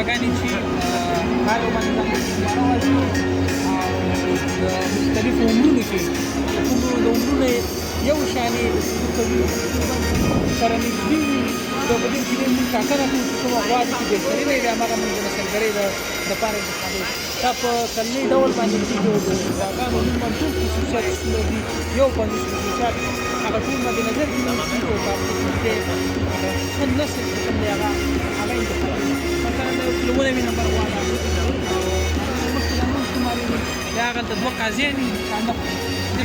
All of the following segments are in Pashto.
غواګانې چې هغه باندې ځانګړي او د مختلفو عمرونو کې د عمرونه یو شانې سره نږدې وي د بدن کې موږ ټاکنه کوو چې کومه غوا چې بهترینه وي هماغه موږ د نسلګرۍ دپاره انتخابوو دا په کلني ډول باندې کېږي او د غواګانو عموماً ټول خصوصیات چې دي یو 50 خصوصیات هغه ټول مد نظر کې نیول کېږي او په ښه نسل چې کوم دی هغه انتخابوي مثلا د یو کیلو 9 نمبر غوا ده او مخکې لا مونږ شمارلي بیا هغلته 2 قاضیانې دي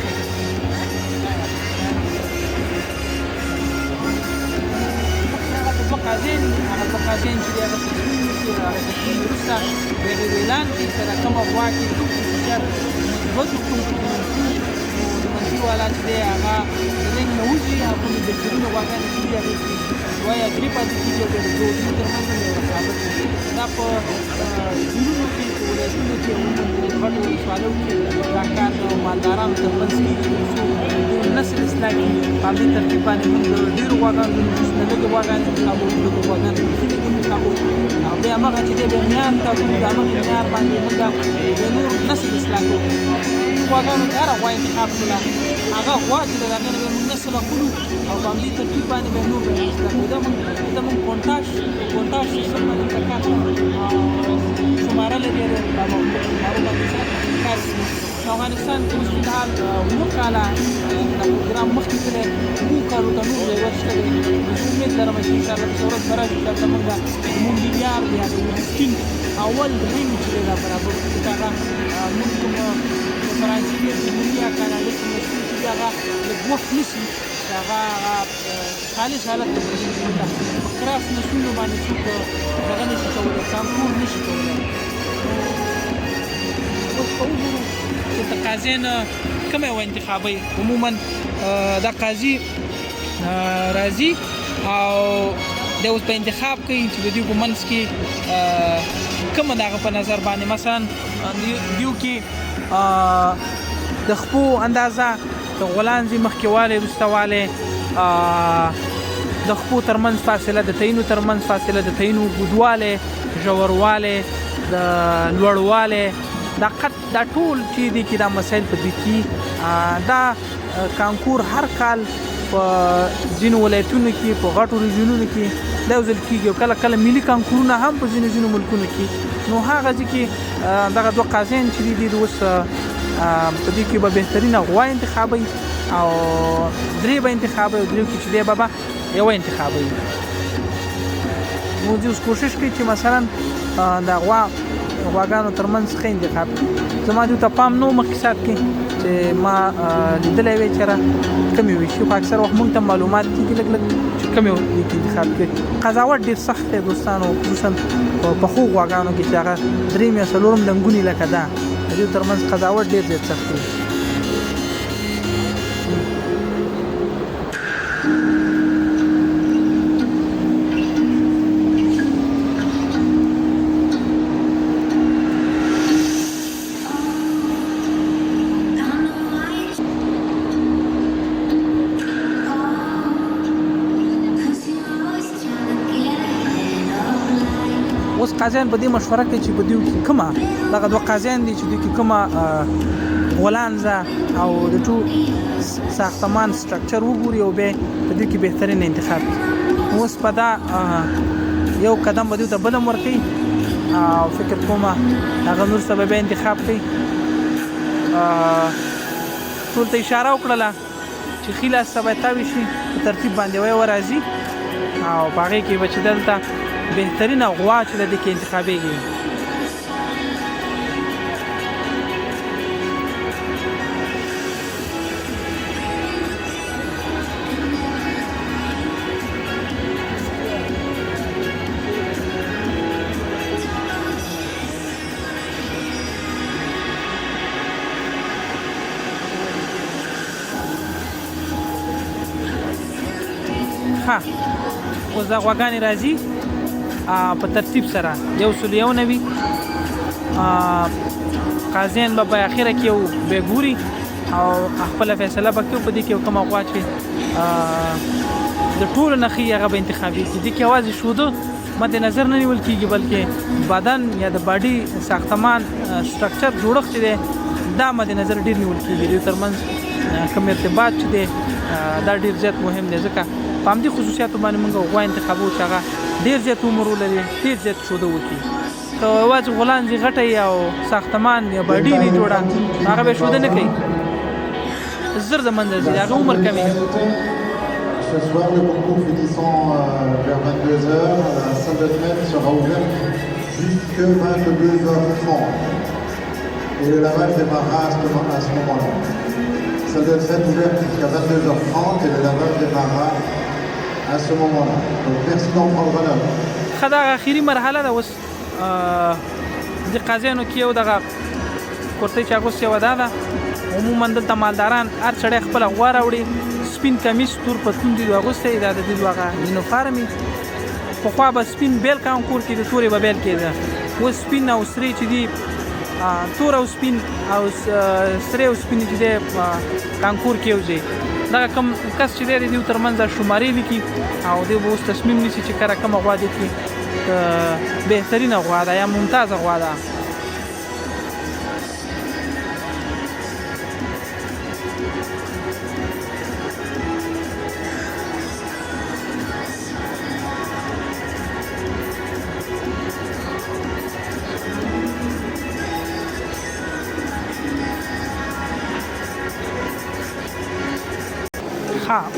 قاضیان هغه په قاضیان چې هغه تصمیم نیسي او هغه تصمیم وروسته د هغې اعلان کوي که دا کومه غوا کې کوم خصوصیات مثبت کوم منفي نو د منفي والا چې دی هغه د رنګ نه وځي او کومې بهترینې غواګانې چې دي هغې کې 2 یا 3 پاتې کېږي او بیا د دوه ترمنځ هم یو رقابت وي دا په ځایونو کې په ولایتونو کې عموماً په غټو ولسوالیو کې دا کار د مالدارانو ترمنځ کېږي تر څو نسل اصلاح کړي په همدې ترتیب باندې موږ د ډېرو غواګانو د نفوس نه لږې غواګانې انتخابوو لږو غواګانو بیخي لږې انتخابوو او بیا هماغه چې دی بیا معیار ټاکو د همغې معیار باندې موږ د نور نسل اصلاح کوو غواګانو کې هره غوا انتخاب کړله هغه غوا چې د هغې نه بیا موږ نسل اخلو او په همدې ترتیب باندې بیا نور بیا اصلاح کوو دا موږ کونټاژ سیستم باندې ورته کار کوو شماره لري دا شمارو باندې کار کوي افغانستان کې اوس فلحال 9 کاله دا پروګرام مخکې تللی 9 کالو ته نور دی ورشته دی زه امید لرم چې انشاءالله داسې ورځ به راشي چې هلته موږ زموږ میلیار یا د ویسټین اول رینګ چې دی دا برابر کړو ځکه هغه موږ کوم د فرانسې کې جمهوري یا کاناډا کوم نسلونه چې دي هغه لږ وخت نیسي چې هغه خالص حالت ته ورسېږي په کراس نسلونو باندې څوک دغه نشي کولی کانکور نشي کولی اوس به وګورو چې د قاضیان کومه یوه انتخابوي عموماً دا قاضي راځي او دی اوس په انتخاب کوي چې د دوی په منځ کې کومه د هغه په نظر باندې مثلا دیو کې د خپو اندازه د غولانځې مخکې والی وروسته والی د خپو ترمنځ فاصله د تینو ترمنځ فاصله د تینو اوږدوالی ژوروالی د لوړوالی دا ټول چې دي کې دا مسایل په دې کې دا کانکور هر کال په ځینو ولایتونو کې په غټو ریجنونو کې دا یو ځل کېږي او کله کله ملي کانکورونه هم په ځینو ملکونو کې نو هغه ځای کې دغه 2 قاضیان چې دي اوس په دې کې به بهترینه غوا انتخابوي او 3 به انتخابوي او 3 کې چې دی به یوه انتخابوي نو دوی اوس کوشش کوي چې مثلا د غواګانو ترمنځ ښه انتخاب کړي زما دوی ته پام نه و مخکې ساعت کې چې ما لیدلی وی چېرې کمې ویشي خو اکثر وخت موږ ته معلومات کېږي لږ چې کمې دې کې انتخاب کړي قضاوت ډېر سخت دی دوستانو خصوصا په پخو غواګانو کې چې هغه 3 یا 4 ډنګونې لکه دا د دوی ترمنځ قضاوت ډېر زیات سخت دی اوس قاضیان په دې مشوره کوي چې په دوی کې کومه دغه 2 قاضیان دي چې دوی کې کومه غولانځه او د ټول ساختمان سټرکچر وګوري او بیا په دوی کې بهترین انتخاب کړي اوس په دا یو قدم به دوی ته بل هم ورکوي او فکر کوم هغه نور څه به بیا انتخاب کوي ټول ته اشاره وکړله چې ښي لاس ته باید تاوی شي په ترتیب باندې ورځي او په هغې کې به چې دلته بهترینه غوا چې د دې کې انتخابېږي اوس دا غواګانې راځي په ترتیب سره 191 قاضیان به اخره کې به ګوري او خپل فیصله به کوي په دې کې کومه غوا چې د ټولو نه ښه هغه به انتخابي کړي دې کې یوازې ښوده مد نظر نه نیول کېږي بلکې بدن یا د باډي ساختمان سټرکچر جوړښت چې دی دا مد نظر ډېر نیول کېږي. دوی ترمنځ کوم ارتباط چې دی دا ډېر زیات مهم دی ځکه په همدې خصوصیاتو باندې موږ غوا انتخابو چې هغه ډېر زیات عمر ولري ډېر زیات شوده وکړي. که یوازې غولانځې غټه او ساختمان یا باډي نه جوړه هغه به شوده نه کوي زر د منځه ځي هغه عمر کموي. Ce soir, le concours finissant vers 22h, la salle de traite sera ouverte jusqu'à 22h30. Et le lavage démarrera à ce moment-là. Salle de traite ouverte jusqu'à 22h30 et le lavage démarrera à ce moment-là. Donc merci d'en prendre note. خدا اخیری مرحله ده اوس د قاضیانو کې یو دغه کورتۍ چې اګوست یوه دا ده. عموما دلته مالداران هر سړی خپله غوا راوړي سپین کمیس تور پتلون دي اغوستی دا د دوی هغه یونیفارم وي. پخوا به سپین بیل کانکور کې د تورې به بیل کېده اوس سپین او سرې چې دي تور او سپین او سرې او سپین چې دی کانکور کې یو ځای دغه کم کس چې دی د دوی ترمنځ شمارې لیکي او دوی به اوس تصمیم نیسي چې کله کومه غوا دې کې بهترینه غوا ده یا ممتازه غوا ده.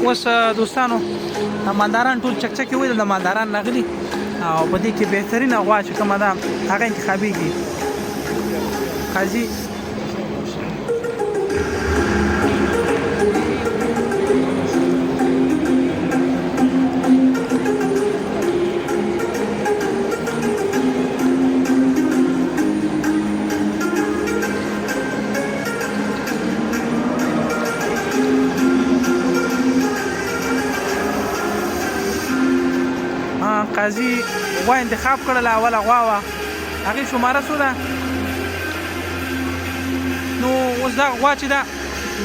اوس دوستانو مالداران ټول چکچکې وایي د مالداران راغلي او په دې کې بهترینه غوا چې کومه ده هغه انتخابېږي. قاضي قاضي غوا انتخاب کړله اوله غوا وه هغې شماره څو ده نو اوس دغه غوا چې ده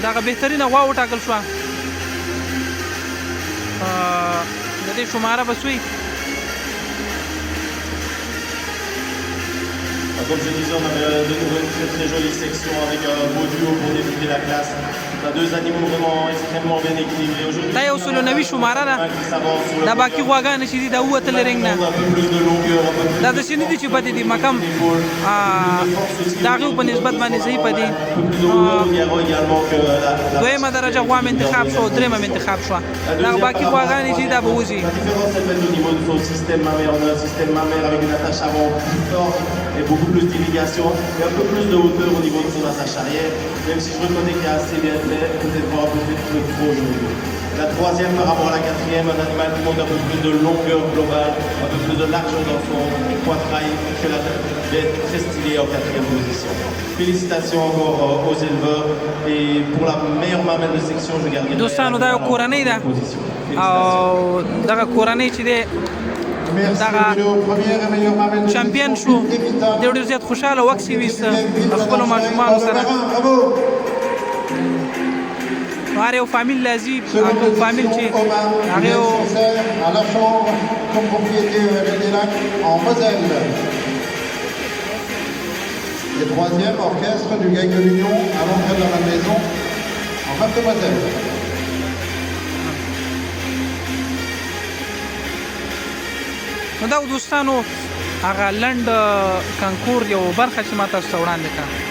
دغه بهترینه غوا وټاکل شوه د دې شماره به څوی. Comme je disais, on avait de nouveau une très très jolie section avec un beau duo pour débuter la classe. On a deux animaux vraiment extrêmement bien équilibrés aujourd'hui. دا یو سلو نوي شماره ده دا باقي غواګانې چې دي دا ووتلې رنګ نه دا داسې نه دي چې بدې دي مکم د هغې په نسبت باندې صحیح په دي. دویمه درجه غوا مې انتخاب شوه او درېیمه مې انتخاب شوه دغه باقي غواګانې چې دا به وځي. Et beaucoup plus d'irrigation et un peu plus de hauteur au niveau de son attache arrière, même si je reconnais qu'il est assez bien fait, peut-être voir un peu plus trop aujourd'hui. La troisième par rapport à la quatrième, un animal qui montre un peu plus de longueur globale, un peu plus de largeur dans son poitrail, que la bête très stylée en quatrième position. Félicitations encore aux éleveurs et pour la meilleure mamelle de section, je garde دوستانو دا یو کورنۍ ده او دغه کورنۍ چې دی دغه چمپیون شو د ډېر زیات خوشحاله وکس یې ویسته خپلو ماشومانو سره. هر یو فامیل راځي کوم فامیل چې هغه یو Le troisième orchestre du Gagne de l'Union à l'entrée de la maison en Marc-Demoiselle. نو دا دوستانو هغه لنډ کانکور یو برخه چې ما تاسو ته وړاندې کړه.